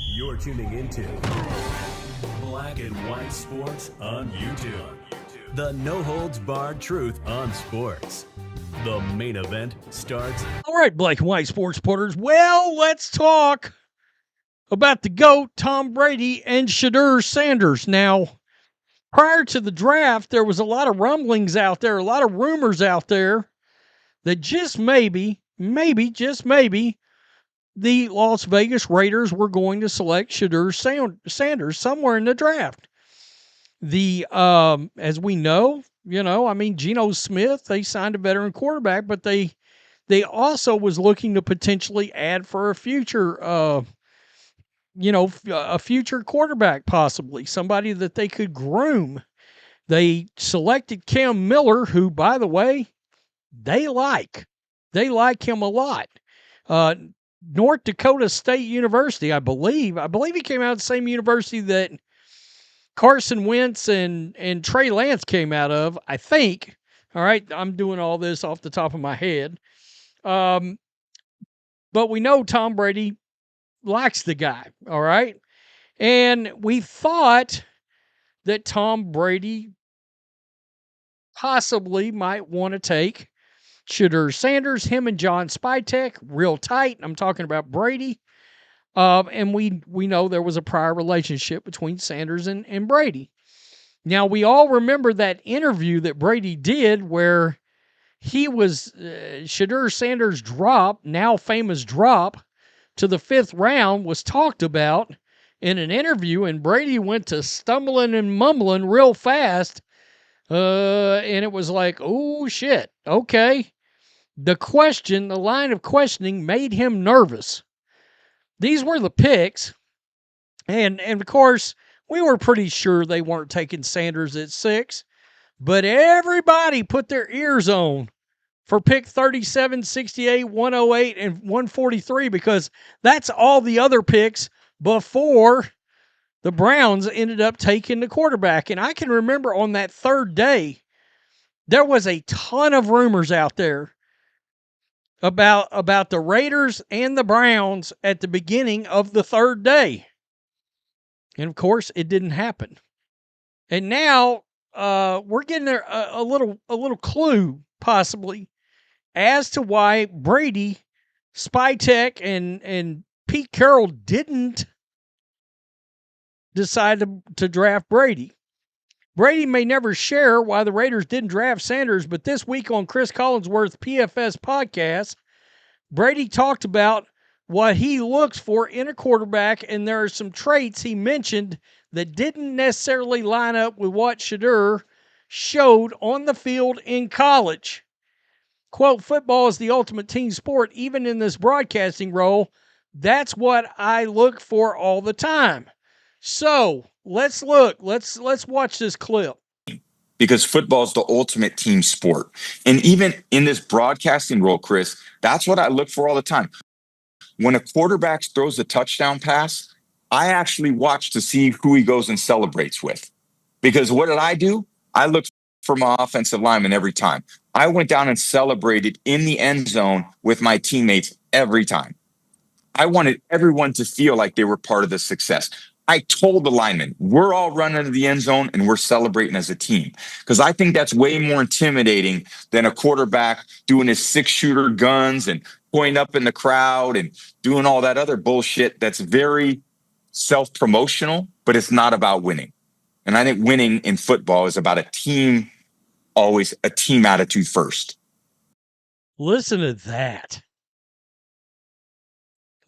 You're tuning into Black and White Sports on YouTube. The no-holds-barred truth on sports. The main event starts. All right, Black and White Sports supporters. Well, let's talk about the GOAT, Tom Brady, and Shedeur Sanders. Now, prior to the draft, there was a lot of rumblings out there, a lot of rumors out there that just maybe, just maybe, the Las Vegas Raiders were going to select Shedeur Sanders somewhere in the draft. As we know, Geno Smith, they signed a veteran quarterback, but they also was looking to potentially add for a future, a future quarterback, possibly somebody that they could groom. They selected Cam Miller, who, by the way, they like him a lot. North Dakota State University, I believe he came out of the same university that Carson Wentz and Trey Lance came out of, I think. All right, I'm doing all this off the top of my head. But we know Tom Brady likes the guy, all right? And we thought that Tom Brady possibly might want to take Shedeur Sanders, him and John Spytek, real tight. I'm talking about Brady. And we know there was a prior relationship between Sanders and Brady. Now, we all remember that interview that Brady did where he was Shedeur Sanders' drop, now famous drop, to the 5th round was talked about in an interview, and Brady went to stumbling and mumbling real fast. And it was like, oh, shit, okay. The line of questioning made him nervous. These were the picks, and of course, we were pretty sure they weren't taking Sanders at 6, but everybody put their ears on for pick 37, 68, 108, and 143 because that's all the other picks before the Browns ended up taking the quarterback. And I can remember on that third day, there was a ton of rumors out there about the Raiders and the Browns at the beginning of the third day. And of course, it didn't happen. And now we're getting a little clue, possibly, as to why Brady, Spytek, and Pete Carroll didn't decide to draft Brady. Brady may never share why the Raiders didn't draft Sanders, but this week on Chris Collinsworth's PFS podcast, Brady talked about what he looks for in a quarterback, and there are some traits he mentioned that didn't necessarily line up with what Shedeur showed on the field in college. Quote, football is the ultimate team sport, even in this broadcasting role. That's what I look for all the time. So let's look. Let's watch this clip. Because football is the ultimate team sport. And even in this broadcasting role, Chris, that's what I look for all the time. When a quarterback throws a touchdown pass, I actually watch to see who he goes and celebrates with. Because what did I do? I looked for my offensive lineman every time. I went down and celebrated in the end zone with my teammates every time. I wanted everyone to feel like they were part of the success. I told the linemen, we're all running to the end zone and we're celebrating as a team. Because I think that's way more intimidating than a quarterback doing his 6-shooter guns and pointing up in the crowd and doing all that other bullshit that's very self-promotional, but it's not about winning. And I think winning in football is about a team, always a team attitude first. Listen to that.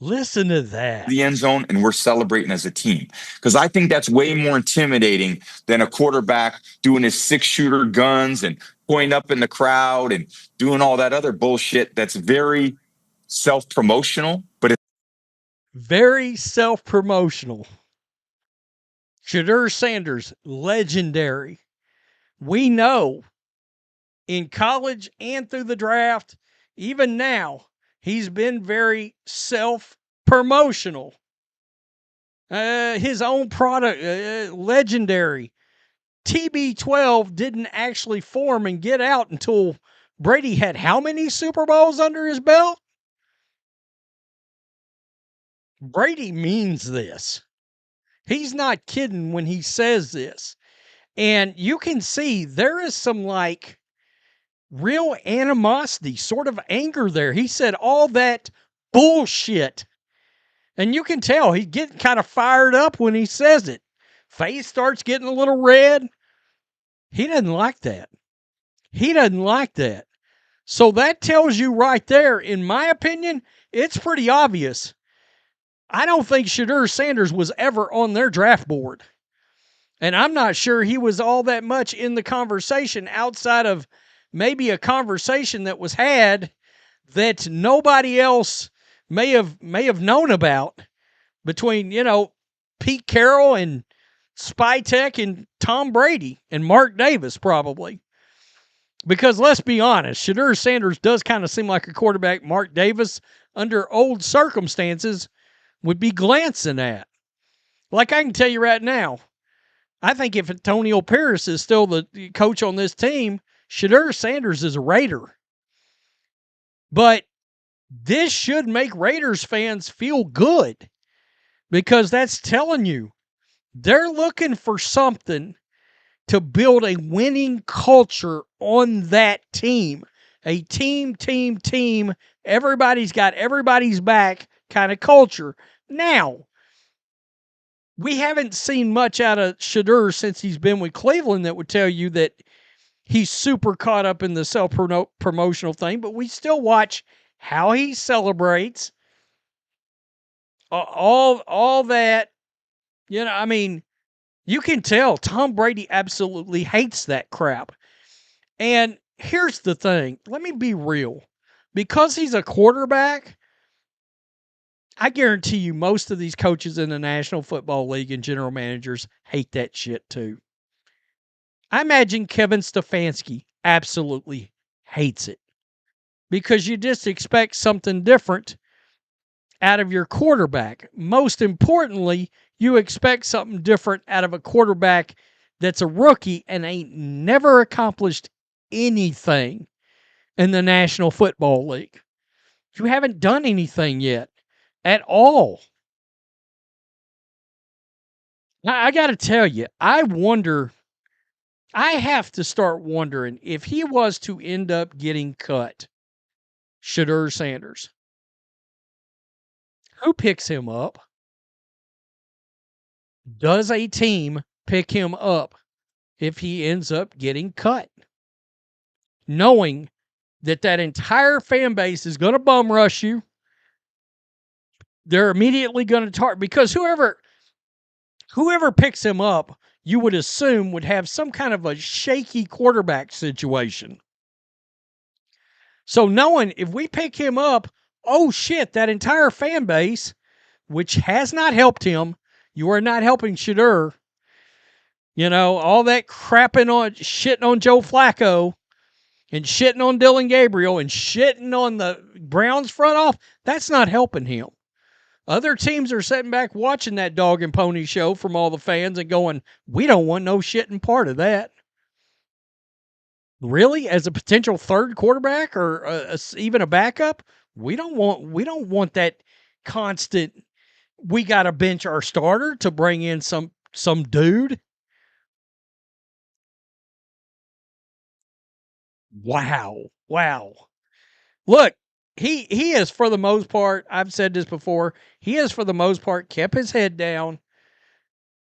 Listen to that. The end zone and we're celebrating as a team. Because I think that's way more intimidating than a quarterback doing his 6-shooter guns and pointing up in the crowd and doing all that other bullshit that's very self-promotional, but it's very self-promotional. Shedeur Sanders, legendary. We know in college and through the draft, even now, he's been very self-promotional. His own product, legendary. TB12 didn't actually form and get out until Brady had how many Super Bowls under his belt? Brady means this. He's not kidding when he says this. And you can see there is some like real animosity, sort of anger there. He said all that bullshit. And you can tell he's getting kind of fired up when he says it. Face starts getting a little red. He doesn't like that. He doesn't like that. So that tells you right there, in my opinion, it's pretty obvious. I don't think Shedeur Sanders was ever on their draft board. And I'm not sure he was all that much in the conversation outside of maybe a conversation that was had that nobody else may have known about between, Pete Carroll and Spytek and Tom Brady and Mark Davis probably. Because let's be honest, Shedeur Sanders does kind of seem like a quarterback Mark Davis, under old circumstances, would be glancing at. Like I can tell you right now, I think if Antonio Pierce is still the coach on this team, Shedeur Sanders is a Raider. But this should make Raiders fans feel good, because that's telling you they're looking for something to build a winning culture on that team. A team, everybody's got everybody's back kind of culture. Now, we haven't seen much out of Shedeur since he's been with Cleveland that would tell you that he's super caught up in the self-promotional thing, but we still watch how he celebrates, all that. You can tell Tom Brady absolutely hates that crap. And here's the thing. Let me be real. Because he's a quarterback, I guarantee you most of these coaches in the National Football League and general managers hate that shit too. I imagine Kevin Stefanski absolutely hates it, because you just expect something different out of your quarterback. Most importantly, you expect something different out of a quarterback that's a rookie and ain't never accomplished anything in the National Football League. You haven't done anything yet at all. I got to tell you, I have to start wondering if he was to end up getting cut, Shedeur Sanders, who picks him up? Does a team pick him up if he ends up getting cut? Knowing that entire fan base is going to bum rush you. They're immediately going to target, because whoever picks him up, you would assume would have some kind of a shaky quarterback situation. So knowing if we pick him up, oh shit, that entire fan base, which has not helped him, you are not helping Shedeur. All that shitting on Joe Flacco and shitting on Dylan Gabriel and shitting on the Browns front off, that's not helping him. Other teams are sitting back watching that dog and pony show from all the fans and going, we don't want no shitting part of that. Really? As a potential third quarterback or even a backup, we don't want that constant, we got to bench our starter to bring in some dude. Wow. Look, he is, for the most part, I've said this before, he has for the most part kept his head down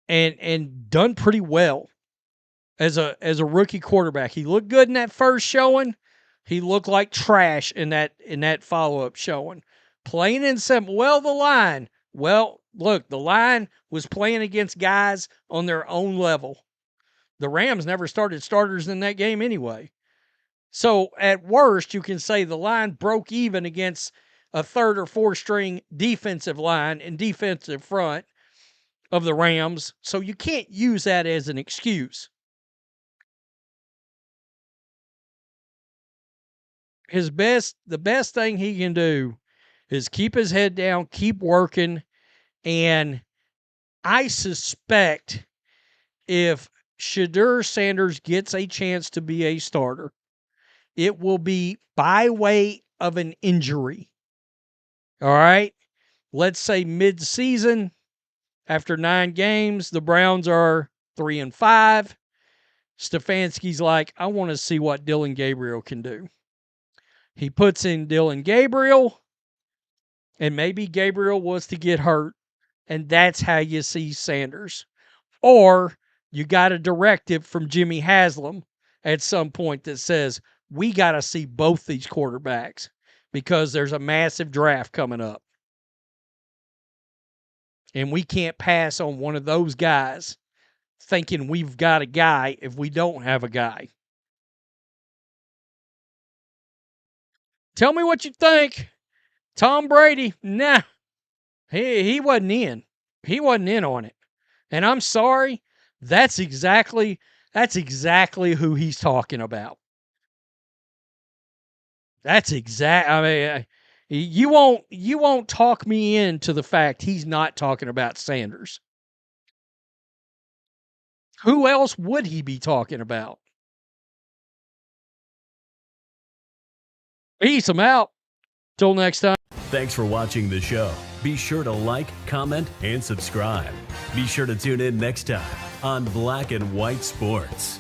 and done pretty well as a rookie quarterback. He looked good in that first showing. He looked like trash in that follow-up showing. Plain and simple. Well, the line. Well, look, the line was playing against guys on their own level. The Rams never started starters in that game anyway. So at worst, you can say the line broke even against a third or fourth string defensive line and defensive front of the Rams. So you can't use that as an excuse. The best thing he can do is keep his head down, keep working. And I suspect if Shedeur Sanders gets a chance to be a starter, it will be by way of an injury. All right? let's say mid-season, after 9 games, the Browns are 3-5. Stefanski's like, I want to see what Dylan Gabriel can do. He puts in Dylan Gabriel, and maybe Gabriel was to get hurt, and that's how you see Sanders. Or you got a directive from Jimmy Haslam at some point that says, we got to see both these quarterbacks because there's a massive draft coming up. And we can't pass on one of those guys thinking we've got a guy if we don't have a guy. Tell me what you think. Tom Brady, nah, he wasn't in. He wasn't in on it. And I'm sorry, that's exactly who he's talking about. That's exact. I mean, you won't talk me into the fact he's not talking about Sanders. Who else would he be talking about? Peace. I'm out. Till next time. Thanks for watching the show. Be sure to like, comment, and subscribe. Be sure to tune in next time on Black and White Sports.